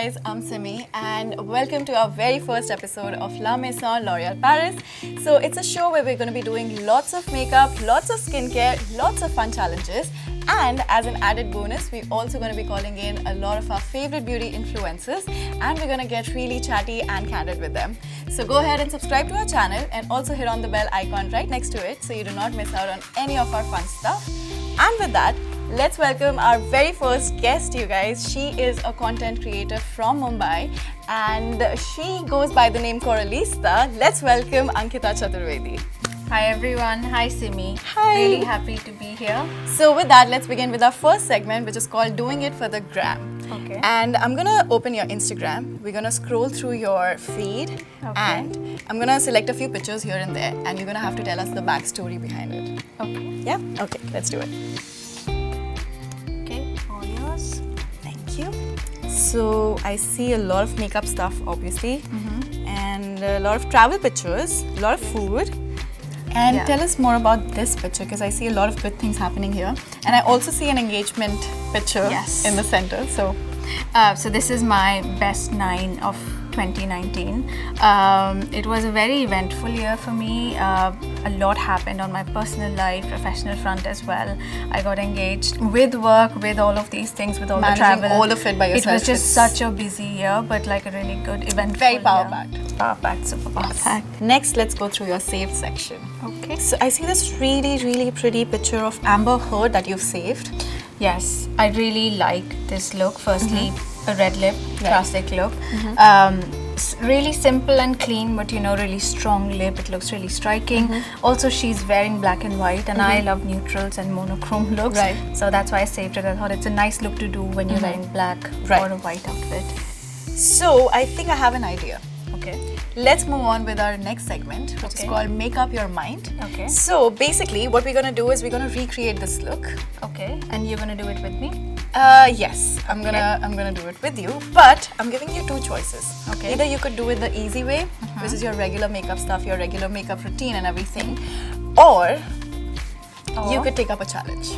guys, I'm Simmy and welcome to our very first episode of La Maison L'Oreal Paris. So it's a show where we're going to be doing lots of makeup, lots of skincare, lots of fun challenges, and as an added bonus, we're also going to be calling in a lot of our favorite beauty influencers and we're going to get really chatty and candid with them. So go ahead and subscribe to our channel and also hit on the bell icon right next to it so you do not miss out on any of our fun stuff. And with that, let's welcome our very first guest, you guys. She is a content creator from Mumbai and she goes by the name Corallista. Let's welcome Ankita Chaturvedi. Hi everyone, hi Simmy. Hi. Really happy to be here. So with that, let's begin with our first segment, which is called Doing It for the Gram. Okay. And I'm gonna open your Instagram. We're gonna scroll through your feed and I'm gonna select a few pictures here and there and you're gonna have to tell us the backstory behind it. Okay. Yeah? Okay, let's do it. Okay, all yours. Thank you. So I see a lot of makeup stuff, obviously, and a lot of travel pictures, a lot of food. And tell us more about this picture because I see a lot of good things happening here. And I also see an engagement picture in the center. So this is my best 9 of 2019. It was a very eventful year for me. A lot happened on my personal life, professional front as well. I got engaged with work, with all of these things, with all the travel. all of it by yourself. It was just such a busy year, but like a really good eventful very power-packed. Power-packed, super power-packed. Next, let's go through your saved section. Okay. So I see this really, really pretty picture of Amber Heard that you've saved. Yes, I really like this look. Firstly, a red lip, classic look. Really simple and clean, but you know, really strong lip. It looks really striking. Also, she's wearing black and white, and I love neutrals and monochrome looks. So that's why I saved it. I thought it's a nice look to do when you're wearing black or a white outfit. So I think I have an idea. Okay. Let's move on with our next segment, which is called Make Up Your Mind. Okay. So basically, what we're gonna do is we're gonna recreate this look. Okay. And you're gonna do it with me? Yes, I'm gonna do it with you, but I'm giving you 2 choices. Okay. Either you could do it the easy way, which is your regular makeup stuff, your regular makeup routine and everything, or you could take up a challenge.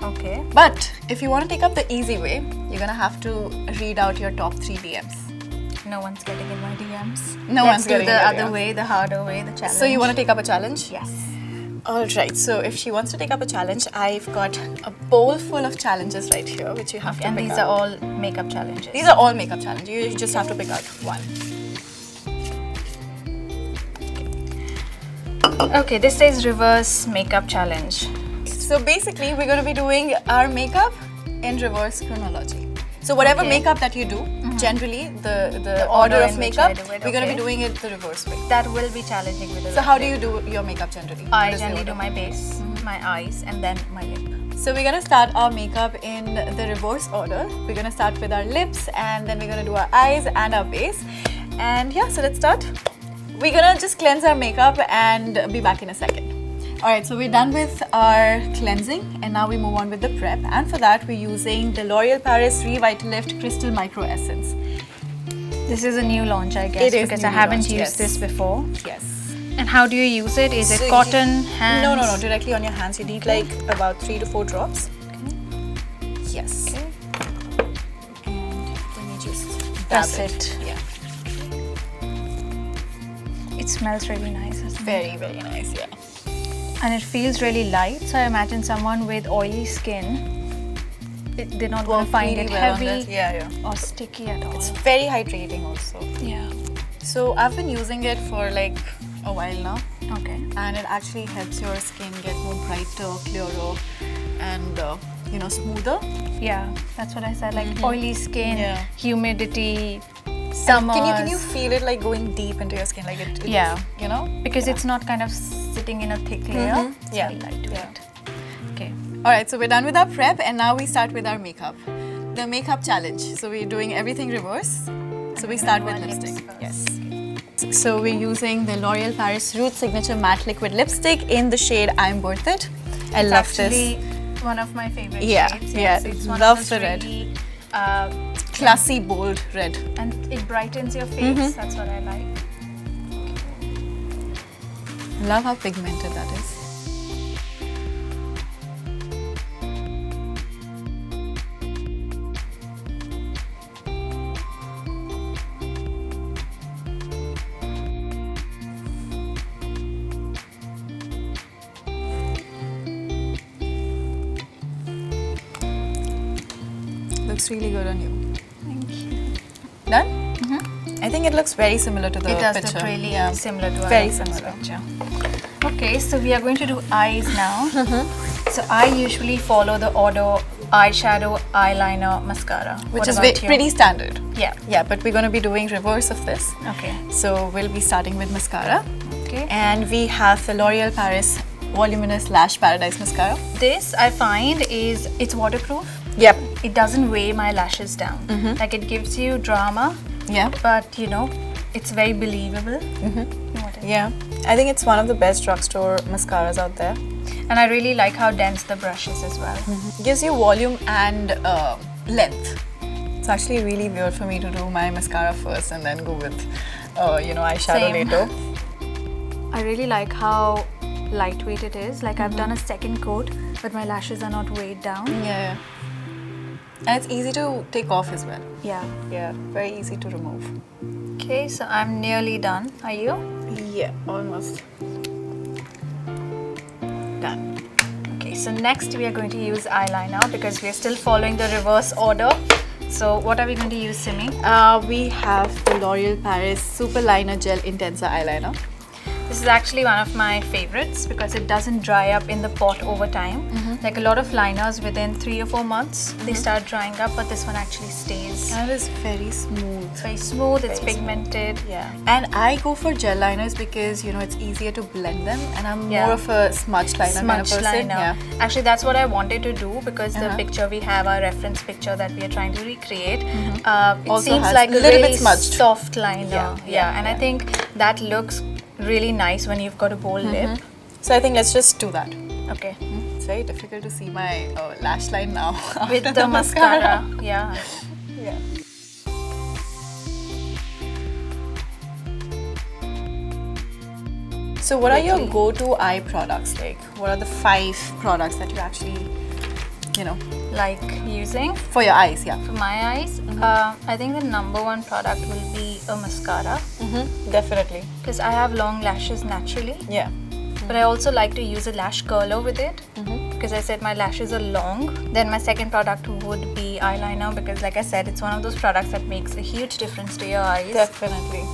Okay. But if you want to take up the easy way, you're gonna have to read out your top 3 DMs. No one's getting in my DMs. Let's do the other way, the harder way, the challenge. So you want to take up a challenge? Yes. Alright, so if she wants to take up a challenge, I've got a bowl full of challenges right here, which you have to and pick these up. are all makeup challenges. These are all makeup challenges. You just have to pick out one. Okay, this says reverse makeup challenge. So basically, we're going to be doing our makeup in reverse chronology. So whatever makeup that you do, generally the order of makeup, we're going to be doing it the reverse way. That will be challenging with a So how do you do your makeup generally? I generally do my base, my eyes, and then my lip. So we're going to start our makeup in the reverse order. We're going to start with our lips and then we're going to do our eyes and our base. And yeah, so let's start. We're going to just cleanse our makeup and be back in a second. Alright, so we're done with our cleansing and now we move on with the prep, and for that we're using the L'Oreal Paris Revitalift Crystal Micro Essence. This is a new launch, I guess, It is because I haven't used this before. Yes. And how do you use it? Is it cotton, hands? No, directly on your hands. You need like about 3 to 4 drops. Okay. Yes. Okay. And then you just That's dab it. Yeah. It smells really nice, doesn't it? Very, very nice, yeah. And it feels really light, so I imagine someone with oily skin, they're not going to find it heavy or sticky at all. It's very hydrating also. Yeah. So I've been using it for like a while now. Okay. And it actually helps your skin get more brighter, clearer and you know, smoother. Yeah, that's what I said, like oily skin, humidity, summer. Can you feel it like going deep into your skin, like it you know? Because it's not kind of sitting in a thick layer. It's very lightweight. Okay. Alright, so we're done with our prep and now we start with our makeup. The makeup challenge. So we're doing everything reverse. So we start with lipstick. Yes. So we're using the L'Oreal Paris Rouge Signature Matte Liquid Lipstick in the shade I'm Worth It. I love this. It's actually one of my favorite shades. Yeah, It's love the red. Really, classy, bold red. And it brightens your face. That's what I like. Love how pigmented that is. looks really good on you. Thank you. Done? I think it looks very similar to the It does picture. look really similar to our Very reference similar. picture. Okay, so we are going to do eyes now. So I usually follow the order eyeshadow, eyeliner, mascara. Which What is about you? pretty standard. Yeah. Yeah, but we're going to be doing reverse of this. Okay. So we'll be starting with mascara. Okay. And we have the L'Oreal Paris Voluminous Lash Paradise Mascara. This I find it's waterproof. Yep. It doesn't weigh my lashes down. Like it gives you drama, Yeah. but you know, it's very believable. Whatever. Yeah. I think it's one of the best drugstore mascaras out there. And I really like how dense the brush is as well. Gives you volume and length. It's actually really weird for me to do my mascara first and then go with, eyeshadow Same. later. I really like how lightweight it is. Like I've done a second coat, but my lashes are not weighed down. Yeah. And it's easy to take off as well. Yeah. Yeah, very easy to remove. Okay, so I'm nearly done. Are you? Yeah, almost. Done. Okay, so next we are going to use eyeliner because we are still following the reverse order. So what are we going to use, Simmy? We have the L'Oreal Paris Super Liner Gel Intensa Eyeliner. This is actually one of my favorites because it doesn't dry up in the pot over time. Like a lot of liners within 3 or 4 months, they start drying up, but this one actually stays. And it is very smooth. It's very smooth, it's Very pigmented. Yeah. And I go for gel liners because, it's easier to blend them. And I'm Yeah. more of a smudge liner kind of Smudge person. liner. Yeah. Actually, that's what I wanted to do because the picture we have, our reference picture that we are trying to recreate, it Also seems has like a a little really bit smudged. soft liner. Yeah. And I think that looks really nice when you've got a bold lip. So I think let's just do that. Okay. It's very difficult to see my lash line now. With after the mascara. Yeah. Yeah. So what are your Quickly. go-to eye products? Like, what are the 5 products that you actually, Like using for your eyes? Yeah. for my eyes, I think the number one product will be a mascara Definitely. because I have long lashes naturally. Yeah. But I also like to use a lash curler with it because I said my lashes are long. Then my second product would be eyeliner because like I said, it's one of those products that makes a huge difference to your eyes. Definitely.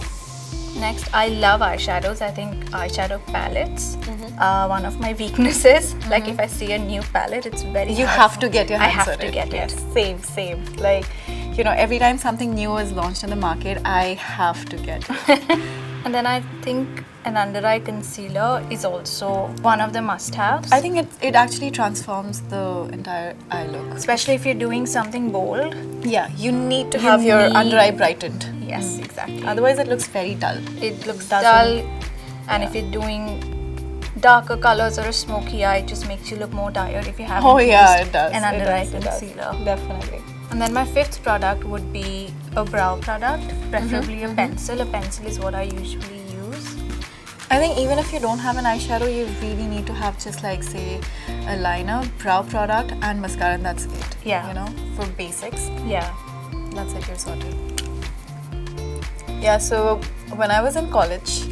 Next, I love eyeshadows. I think eyeshadow palettes are one of my weaknesses. Like if I see a new palette, it's very You hard have for to me. get your I hands have on to it. get Yes. it. Same. Like, every time something new is launched in the market, I have to get it. And then I think an under eye concealer is also one of the must-haves. I think it actually transforms the entire eye look. Especially if you're doing something bold. Yeah, you need to You have your need- under eye brightened. Yes, exactly. Otherwise, it looks very dull. It looks Doesn't- dull, and if you're doing darker colors or a smoky eye, it just makes you look more tired if you haven't Oh yeah, used it does. an It under eye does, it does. concealer. Definitely. And then my fifth product would be a brow product, preferably a pencil. A pencil is what I usually use. I think even if you don't have an eyeshadow, you really need to have just like, say, a liner, brow product, and mascara, and that's it. Yeah. For basics. Yeah. That's it, you're sorted. Yeah, so when I was in college,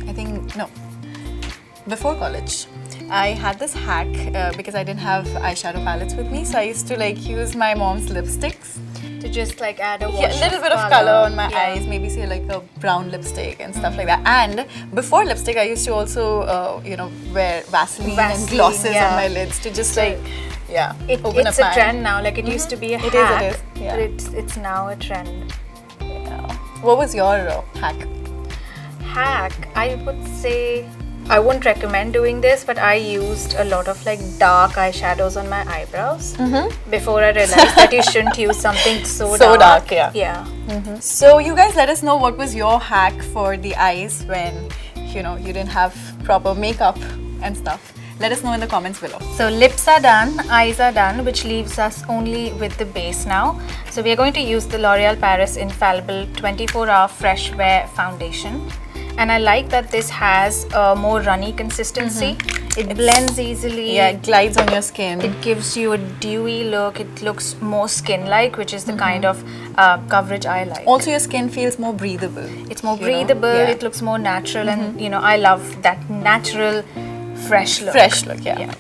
before college, I had this hack because I didn't have eyeshadow palettes with me. So I used to use my mom's lipsticks. To just like add a Yeah, a little bit of color on my eyes, maybe say like a brown lipstick and stuff like that. And before lipstick, I used to also, wear Vaseline and glosses yeah. on my lids to just open It's up a my trend now. Like it used to be a It is, hack, yeah. but it's now a trend. What was your hack? Hack, I would say I wouldn't recommend doing this, but I used a lot of like dark eyeshadows on my eyebrows before I realized that you shouldn't use something so dark, yeah. Yeah. So you guys let us know what was your hack for the eyes when you didn't have proper makeup and stuff. Let us know in the comments below. So lips are done, eyes are done, which leaves us only with the base now. So we are going to use the L'Oreal Paris Infallible 24-Hour Fresh Wear Foundation. And I like that this has a more runny consistency. It blends easily. Yeah, it glides on your skin. It gives you a dewy look. It looks more skin-like, which is the kind of coverage I like. Also, your skin feels more breathable. It's more breathable. Yeah. It looks more natural, and I love that natural, fresh look. Fresh look, yeah.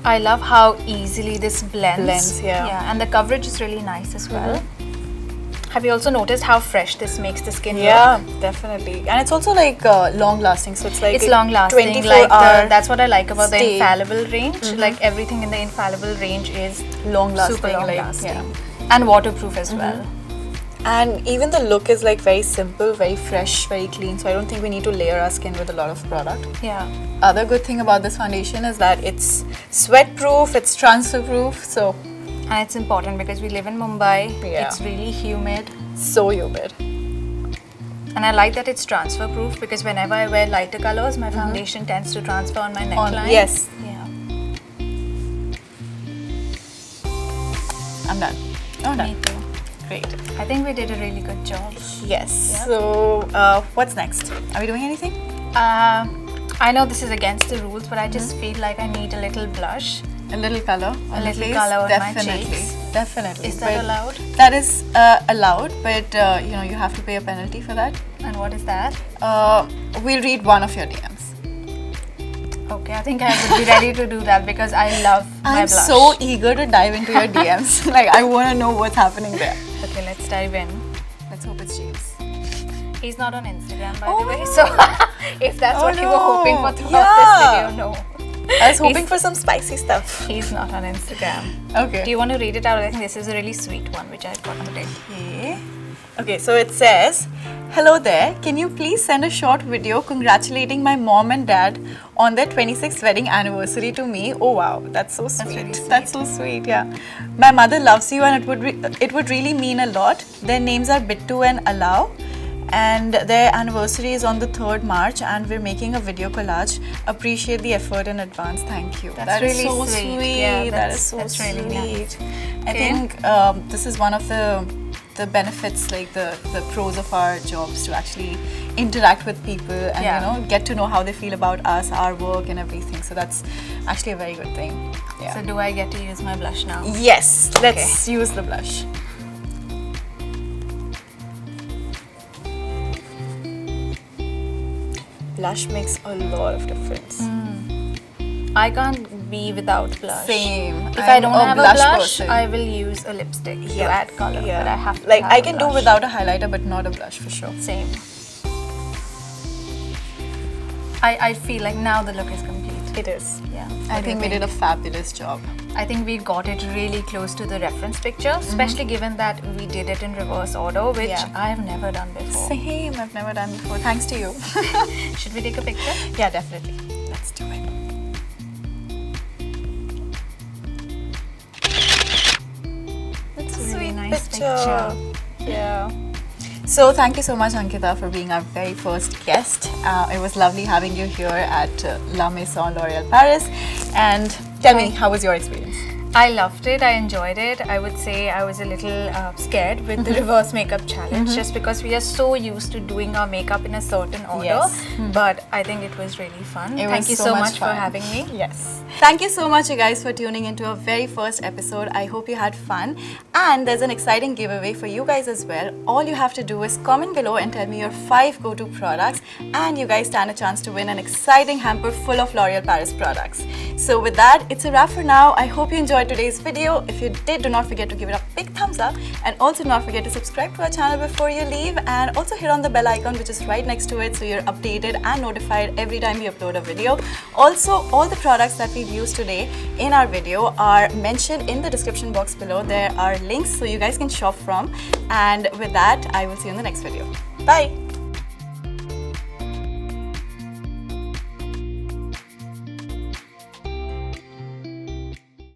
I love how easily this blends. Yeah. Yeah, and the coverage is really nice as well. Have you also noticed how fresh this makes the skin Yeah, look? definitely. And it's also like long lasting, so it's like It's long lasting. 24 Like hour that's what I like about the stay. infallible range. Like everything in the infallible range is long lasting, super long like, lasting yeah. and waterproof as well. And even the look is like very simple, very fresh, very clean. So I don't think we need to layer our skin with a lot of product. Yeah. Other good thing about this foundation is that it's sweat proof, it's transfer proof, so And it's important because we live in Mumbai. Yeah. It's really humid. so humid. And I like that it's transfer proof because whenever I wear lighter colors, my foundation tends to transfer on my neckline. Yes. Yeah. I'm done. Oh, Me done. too. Great. I think we did a really good job. Yes. Yeah. So what's next? Are we doing anything? I know this is against the rules, but I just feel like I need a little blush. A little color on the little face? colour on my Definitely. cheeks. Definitely. Is that But allowed? That is allowed, but you know, you have to pay a penalty for that. And what is that? We'll read one of your DMs. Okay, I think I would be ready to do that because I love my I'm blush. so eager to dive into your DMs. Like, I want to know what's happening there. Okay, let's dive in. Let's hope it's James. He's not on Instagram, by Oh. the way. So if that's Oh, what you were hoping for no. throughout this video, no. I was hoping for some spicy stuff. He's not on Instagram. Okay. Do you want to read it out? I think this is a really sweet one which I got today. Okay. Okay, so it says, "Hello there. Can you please send a short video congratulating my mom and dad on their 26th wedding anniversary to me?" Oh wow, that's so sweet. really sweet. That's so sweet. Yeah. My mother loves you, and it would really mean a lot. Their names are Bittu and Alao, and their anniversary is on the 3rd March, and we're making a video collage. Appreciate the effort in advance. Thank you. That's That is really so sweet. sweet. Yeah, That that's- is so that's really sweet. nice. I Okay. think this is one of the benefits, like the pros of our jobs, to actually interact with people and Yeah. you know, get to know how they feel about us, our work and everything. So that's actually a very good thing. Yeah. So do I get to use my blush now? Yes, let's use the blush. Blush makes a lot of difference. I can't be without blush. Same. If I I'm don't a have blush a blush, person. I will use a lipstick to add color. But I have to like have I a can do blush. without a highlighter, but not a blush for sure. Same. I feel like now the look is complete. It is. Yeah. I think we did a fabulous job. I think we got it really close to the reference picture, especially given that we did it in reverse order, which Yeah. I have never done before. Same, I've never done before. Thanks to you. Should we take a picture? Yeah, definitely. Let's do it. That's a Sweet really nice picture. Yeah. So thank you so much, Ankita, for being our very first guest. It was lovely having you here at La Maison L'Oreal Paris. And tell me, how was your experience? I loved it. I enjoyed it. I would say I was a little scared with the reverse makeup challenge just because we are so used to doing our makeup in a certain order. Yes. But I think it was really fun. It Thank was you so so much much for fun. having me. Yes. Thank you so much, you guys, for tuning into our very first episode. I hope you had fun. And there's an exciting giveaway for you guys as well. All you have to do is comment below and tell me your 5 go-to products, and you guys stand a chance to win an exciting hamper full of L'Oreal Paris products. So with that, it's a wrap for now. I hope you enjoyed today's video. If you did, do not forget to give it a big thumbs up, and also do not forget to subscribe to our channel before you leave, and also hit on the bell icon which is right next to it so you're updated and notified every time we upload a video. Also, all the products that we've used today in our video are mentioned in the description box below. There are links so you guys can shop from, and with that, I will see you in the next video. Bye!